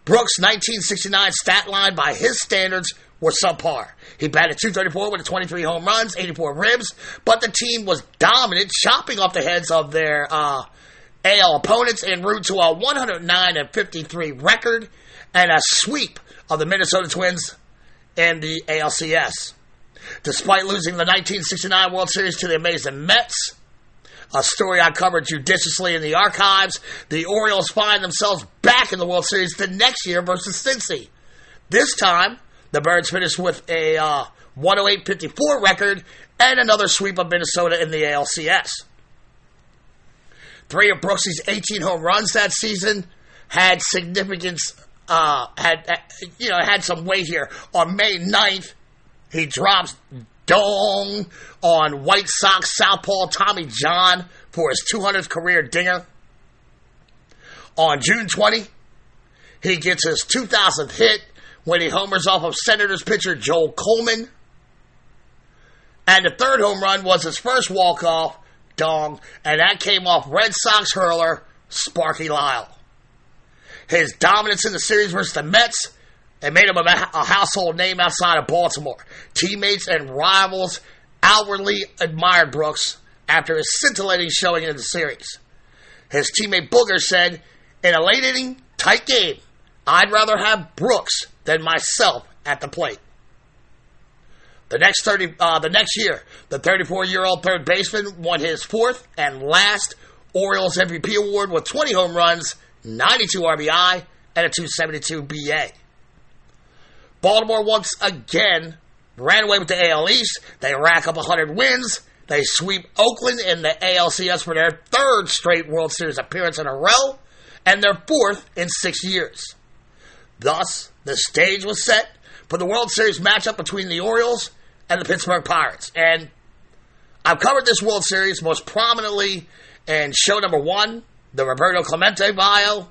Brooks' 1969 stat line by his standards were subpar. He batted .234 with 23 home runs, 84 ribs, but the team was dominant, chopping off the heads of their AL opponents en route to a 109-53 record and a sweep of the Minnesota Twins in the ALCS. Despite losing the 1969 World Series to the amazing Mets, a story I covered judiciously in the archives, the Orioles find themselves back in the World Series the next year versus Cincy. This time, the Birds finished with a 108-54 record and another sweep of Minnesota in the ALCS. 3 of Brooks' 18 home runs that season had significance, had some weight here. On May 9th, he drops dong on White Sox southpaw Tommy John for his 200th career dinger. On June 20, he gets his 2,000th hit when he homers off of Senators pitcher Joel Coleman. And the 3rd home run was his first walk-off dong, and that came off Red Sox hurler Sparky Lyle. His dominance in the series versus the Mets, it made him a household name outside of Baltimore. Teammates and rivals outwardly admired Brooks after his scintillating showing in the series. His teammate Booger said, "In a late inning, tight game, I'd rather have Brooks than myself at the plate." The next year, the 34-year-old third baseman won his 4th and last Orioles MVP award with 20 home runs, 92 RBI, and a .272 BA. Baltimore once again ran away with the AL East. They rack up 100 wins. They sweep Oakland in the ALCS for their 3rd straight World Series appearance in a row, and their 4th in 6 years. Thus, the stage was set for the World Series matchup between the Orioles and the Pittsburgh Pirates. And I've covered this World Series most prominently in show number 1, the Roberto Clemente bio.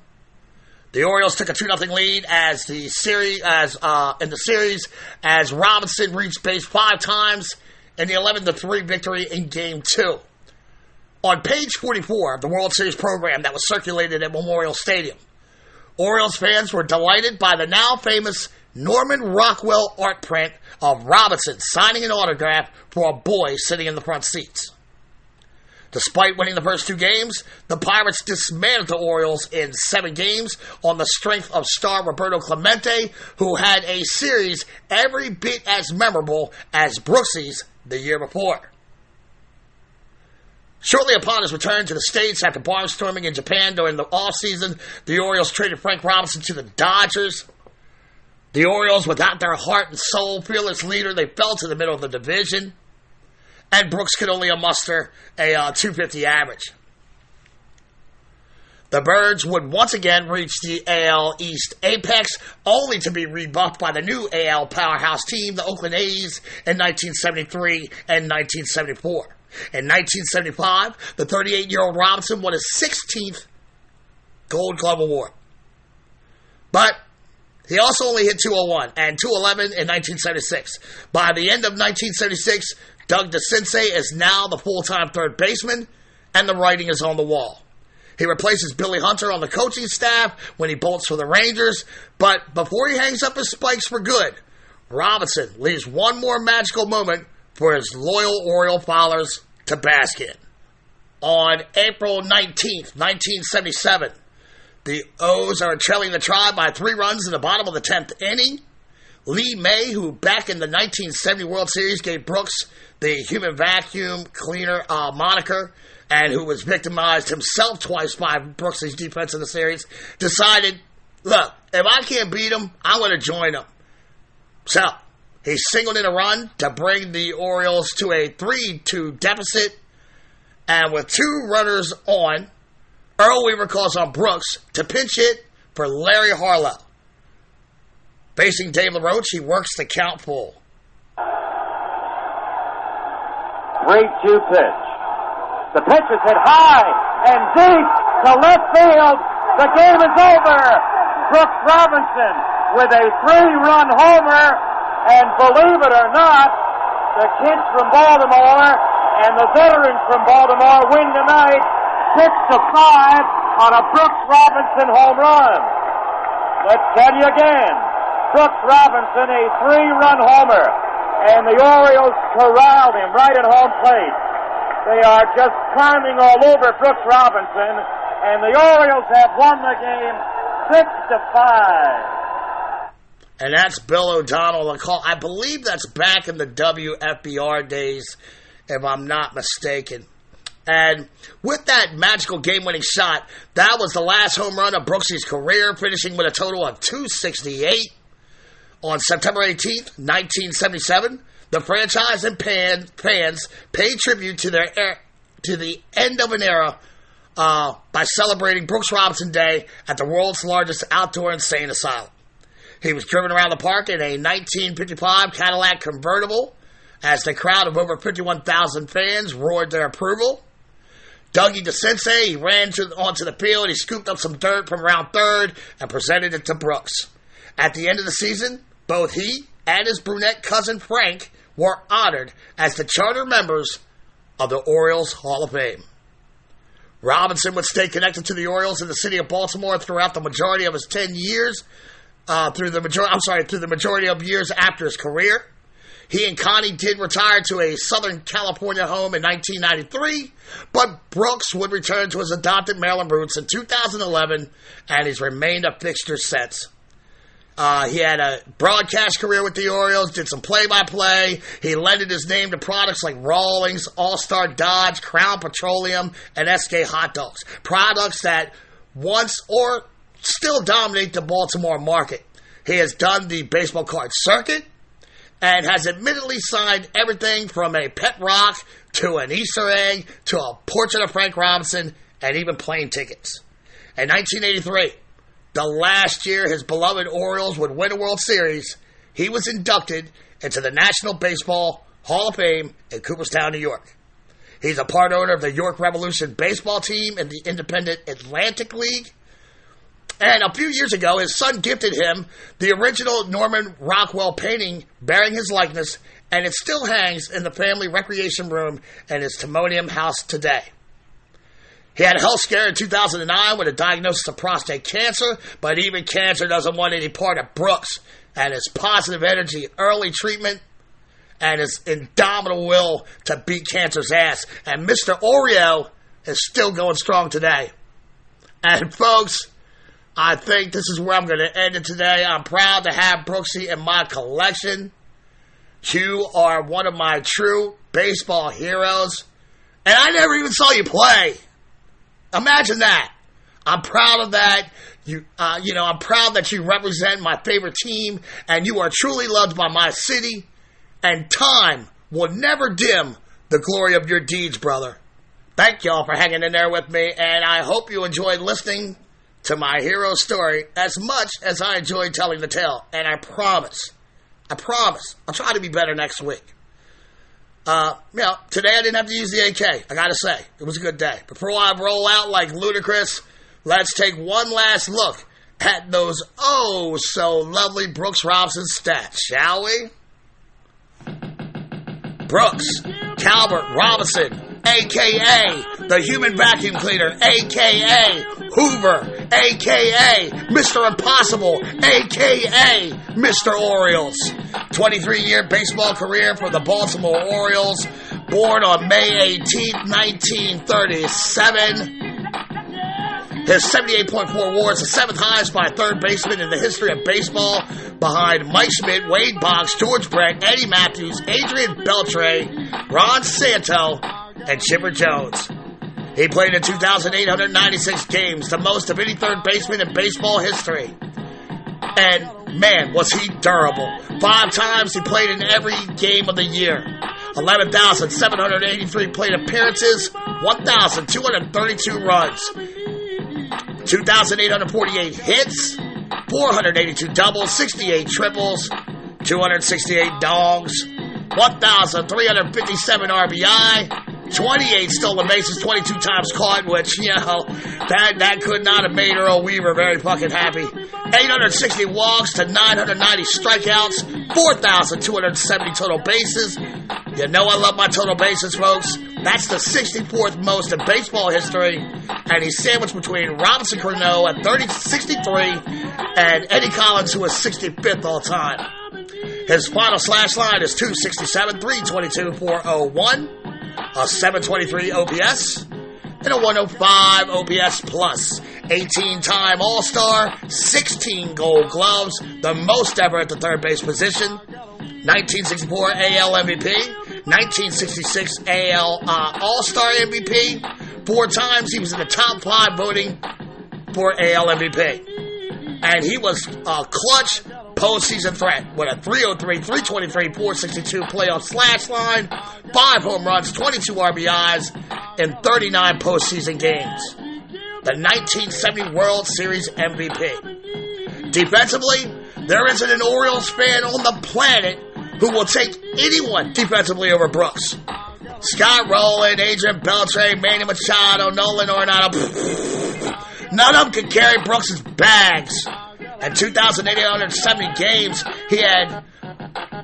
The Orioles took a 2-0 lead in the series as Robinson reached base 5 times in the 11-3 victory in Game 2. On page 44 of the World Series program that was circulated at Memorial Stadium, Orioles fans were delighted by the now famous Norman Rockwell art print of Robinson signing an autograph for a boy sitting in the front seats. Despite winning the first 2 games, the Pirates dismantled the Orioles in 7 games on the strength of star Roberto Clemente, who had a series every bit as memorable as Brooksy's the year before. Shortly upon his return to the States after barnstorming in Japan during the offseason, the Orioles traded Frank Robinson to the Dodgers. The Orioles, without their heart and soul fearless leader, they fell to the middle of the division. And Brooks could only muster a .250 average. The Birds would once again reach the AL East apex, only to be rebuffed by the new AL powerhouse team, the Oakland A's, in 1973 and 1974. In 1975, the 38-year-old Robinson won his 16th Gold Glove Award. But he also only hit .201 and .211 in 1976. By the end of 1976, Doug DeCinces is now the full-time third baseman, and the writing is on the wall. He replaces Billy Hunter on the coaching staff when he bolts for the Rangers, but before he hangs up his spikes for good, Robinson leaves one more magical moment for his loyal Oriole followers to bask in. On April 19th, 1977, the O's are trailing the Tribe by 3 runs in the bottom of the 10th inning. Lee May, who back in the 1970 World Series gave Brooks the human vacuum cleaner moniker, and who was victimized himself twice by Brooks' defense in the series, decided, look, if I can't beat him, I'm going to join him. So, he singled in a run to bring the Orioles to a 3-2 deficit, and with 2 runners on, Earl Weaver calls on Brooks to pinch hit for Larry Harlow. Facing Dave LaRoche, he works the count full. 3-2 pitch. The pitch is hit high and deep to left field. The game is over. Brooks Robinson with a 3-run homer, and believe it or not, the kids from Baltimore and the veterans from Baltimore win tonight 6-5 on a Brooks Robinson home run. Let's tell you again, Brooks Robinson, a 3-run homer, and the Orioles corralled him right at home plate. They are just climbing all over Brooks Robinson, and the Orioles have won the game 6-5. And that's Bill O'Donnell. I believe that's back in the WFBR days, if I'm not mistaken. And with that magical game-winning shot, that was the last home run of Brooks' career, finishing with a total of 268. On September 18th, 1977, the franchise and fans paid tribute to the end of an era by celebrating Brooks Robinson Day at the world's largest outdoor insane asylum. He was driven around the park in a 1955 Cadillac convertible as the crowd of over 51,000 fans roared their approval. Dougie DeCinces, he ran onto the field, he scooped up some dirt from around third and presented it to Brooks. At the end of the season, both he and his brunette cousin Frank were honored as the charter members of the Orioles Hall of Fame. Robinson would stay connected to the Orioles in the city of Baltimore throughout the majority of his 10 years, through the majority of years after his career. He and Connie did retire to a Southern California home in 1993, but Brooks would return to his adopted Maryland roots in 2011, and he's remained a fixture since. He had a broadcast career with the Orioles, did some play-by-play. He lended his name to products like Rawlings, All-Star Dodge, Crown Petroleum, and SK Hot Dogs. Products that once or still dominate the Baltimore market. He has done the baseball card circuit and has admittedly signed everything from a pet rock to an Easter egg to a portrait of Frank Robinson and even plane tickets. In 1983, the last year his beloved Orioles would win a World Series, he was inducted into the National Baseball Hall of Fame in Cooperstown, New York. He's a part owner of the York Revolution baseball team in the independent Atlantic League. And a few years ago, his son gifted him the original Norman Rockwell painting bearing his likeness, and it still hangs in the family recreation room in his Timonium house today. He had a health scare in 2009 with a diagnosis of prostate cancer, but even cancer doesn't want any part of Brooks and his positive energy, early treatment, and his indomitable will to beat cancer's ass. And Mr. Oreo is still going strong today. And folks, I think this is where I'm going to end it today. I'm proud to have Brooksy in my collection. You are one of my true baseball heroes. And I never even saw you play. Imagine that. I'm proud of that. I'm proud that you represent my favorite team, and you are truly loved by my city. And time will never dim the glory of your deeds, brother. Thank y'all for hanging in there with me, and I hope you enjoyed listening to my hero story as much as I enjoyed telling the tale. And I promise, I'll try to be better next week. Today I didn't have to use the AK. I gotta say, it was a good day. Before I roll out like Ludacris, let's take one last look at those so lovely Brooks Robinson stats, shall we? Brooks Calvert Robinson, a.k.a. the human vacuum cleaner, a.k.a. Hoover, a.k.a. Mr. Impossible, a.k.a. Mr. Orioles. 23-year baseball career for the Baltimore Orioles, born on May 18th, 1937. His 78.4 WAR is the seventh highest by a third baseman in the history of baseball, behind Mike Schmidt, Wade Boggs, George Brett, Eddie Matthews, Adrian Beltre, Ron Santo, and Chipper Jones. He played in 2,896 games, the most of any third baseman in baseball history. And, man, was he durable. 5 times he played in every game of the year. 11,783 plate appearances, 1,232 runs. 2,848 hits, 482 doubles, 68 triples, 268 dogs, 1,357 RBI, 28 stolen bases, 22 times caught, which, that could not have made Earl Weaver very fucking happy. 860 walks to 990 strikeouts, 4,270 total bases. You know I love my total bases, folks. That's the 64th most in baseball history, and he's sandwiched between Robinson Cano at 63 and Eddie Collins, who is 65th all time. His final slash line is 267, 322, 401, a 723 OPS, and a 105 OPS plus. 18-time All-Star, 16 Gold Gloves, the most ever at the third base position. 1964 AL MVP, 1966 AL All-Star MVP. 4 times he was in the top 5 voting for AL MVP. And he was a clutch postseason threat with a 303, 323, 462 playoff slash line, 5 home runs, 22 RBIs in 39 postseason games. The 1970 World Series MVP. Defensively, there isn't an Orioles fan on the planet who will take anyone defensively over Brooks. Scott Rowland, Adrian Beltre, Manny Machado, Nolan Arenado, none of them could carry Brooks' bags. At 2,870 games, he had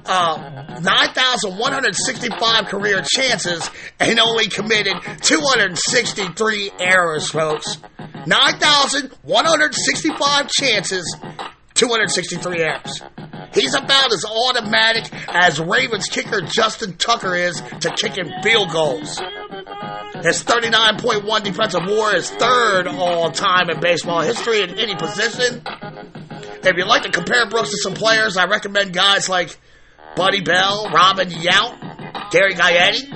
9,165 career chances and only committed 263 errors, folks. 9,165 chances, 263 errors. He's about as automatic as Ravens kicker Justin Tucker is to kicking field goals. His 39.1 defensive WAR is third all-time in baseball history in any position. If you'd like to compare Brooks to some players, I recommend guys like Buddy Bell, Robin Yount, Gary Gaetti,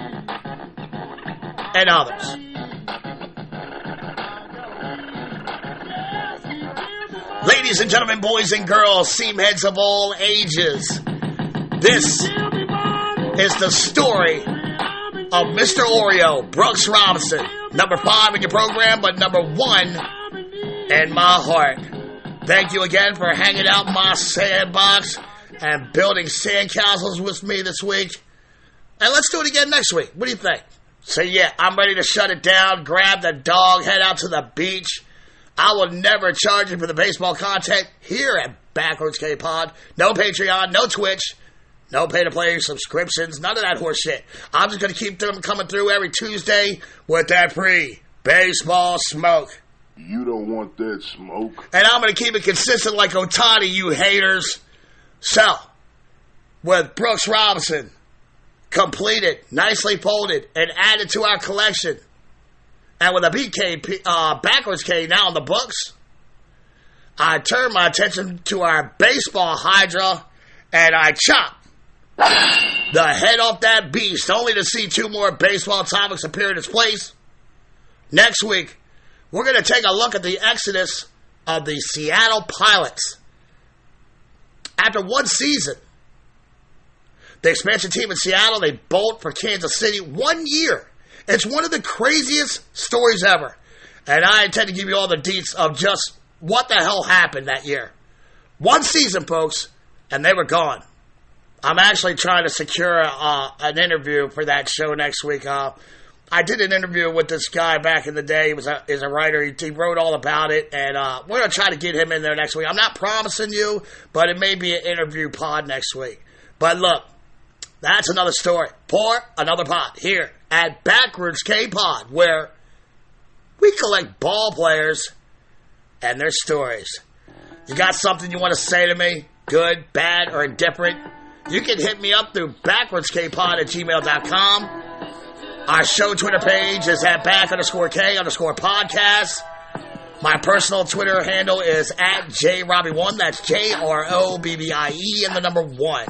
and others. Ladies and gentlemen, boys and girls, seamheads of all ages, this is the story of Mr. Oreo, Brooks Robinson. Number 5 in your program, but number 1 in my heart. Thank you again for hanging out in my sandbox and building sandcastles with me this week. And let's do it again next week. What do you think? So yeah, I'm ready to shut it down, grab the dog, head out to the beach. I will never charge you for the baseball content here at Backwards K Pod. No Patreon, no Twitch, no pay-to-play subscriptions, none of that horse shit. I'm just going to keep them coming through every Tuesday with that free baseball smoke. You don't want that smoke. And I'm going to keep it consistent like Otani, you haters. So, with Brooks Robinson, completed, nicely folded, and added to our collection. And with a BK, backwards K now in the books, I turn my attention to our baseball hydra, and I chop the head off that beast, only to see 2 more baseball topics appear in its place. Next week, we're going to take a look at the exodus of the Seattle Pilots. After one season, the expansion team in Seattle, they bolt for Kansas City 1 year. It's one of the craziest stories ever. And I intend to give you all the deets of just what the hell happened that year. One season, folks, and they were gone. I'm actually trying to secure an interview for that show next week. I did an interview with this guy back in the day. He was a writer. He wrote all about it, and we're going to try to get him in there next week. I'm not promising you, but it may be an interview pod next week. But look, that's another story for another pod here at Backwards K-Pod, where we collect ball players and their stories. You got something you want to say to me, good, bad, or indifferent? You can hit me up through backwardskpod@gmail.com. Our show Twitter page is at back_K_podcast. My personal Twitter handle is at JRobbie1. That's JROBBIE and the number 1.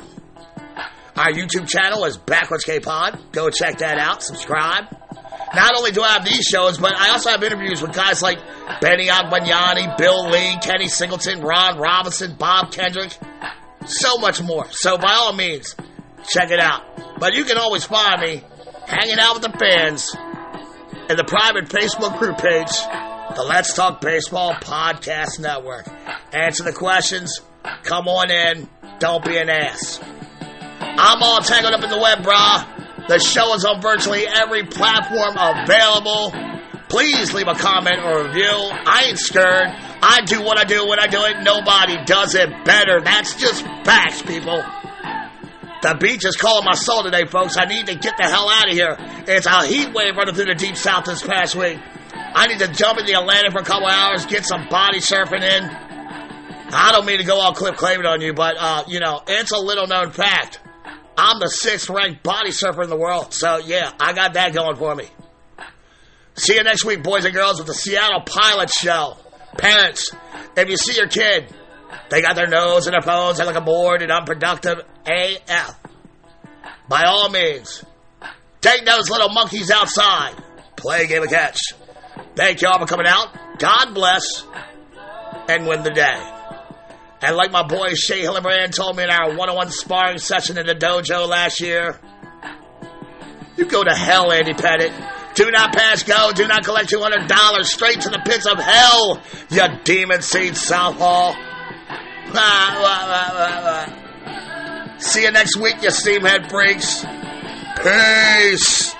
Our YouTube channel is Backwards K-Pod. Go check that out. Subscribe. Not only do I have these shows, but I also have interviews with guys like Benny Agbagnani, Bill Lee, Kenny Singleton, Ron Robinson, Bob Kendrick. So much more. So by all means, check it out. But you can always find me hanging out with the fans in the private Facebook group page, the Let's Talk Baseball Podcast Network. Answer the questions. Come on in. Don't be an ass. I'm all tangled up in the web, brah. The show is on virtually every platform available. Please leave a comment or review. I ain't scared. I do what I do when I do it. Nobody does it better. That's just facts, people. The beach is calling my soul today, folks. I need to get the hell out of here. It's a heat wave running through the deep south this past week. I need to jump in the Atlantic for a couple hours, get some body surfing in. I don't mean to go all Cliff Clavin on you, but, it's a little known fact. I'm the 6th ranked body surfer in the world. So, yeah, I got that going for me. See you next week, boys and girls, with the Seattle Pilots show. Parents, if you see your kid, they got their nose in their phones, they're looking bored and unproductive AF. By all means, take those little monkeys outside. Play a game of catch. Thank you all for coming out. God bless. And win the day. And like my boy Shea Hillenbrand told me in our one-on-one sparring session in the dojo last year, you go to hell, Andy Pettit. Do not pass go. Do not collect $200 straight to the pits of hell, you demon seed southpaw. See you next week, you steamhead freaks. Peace.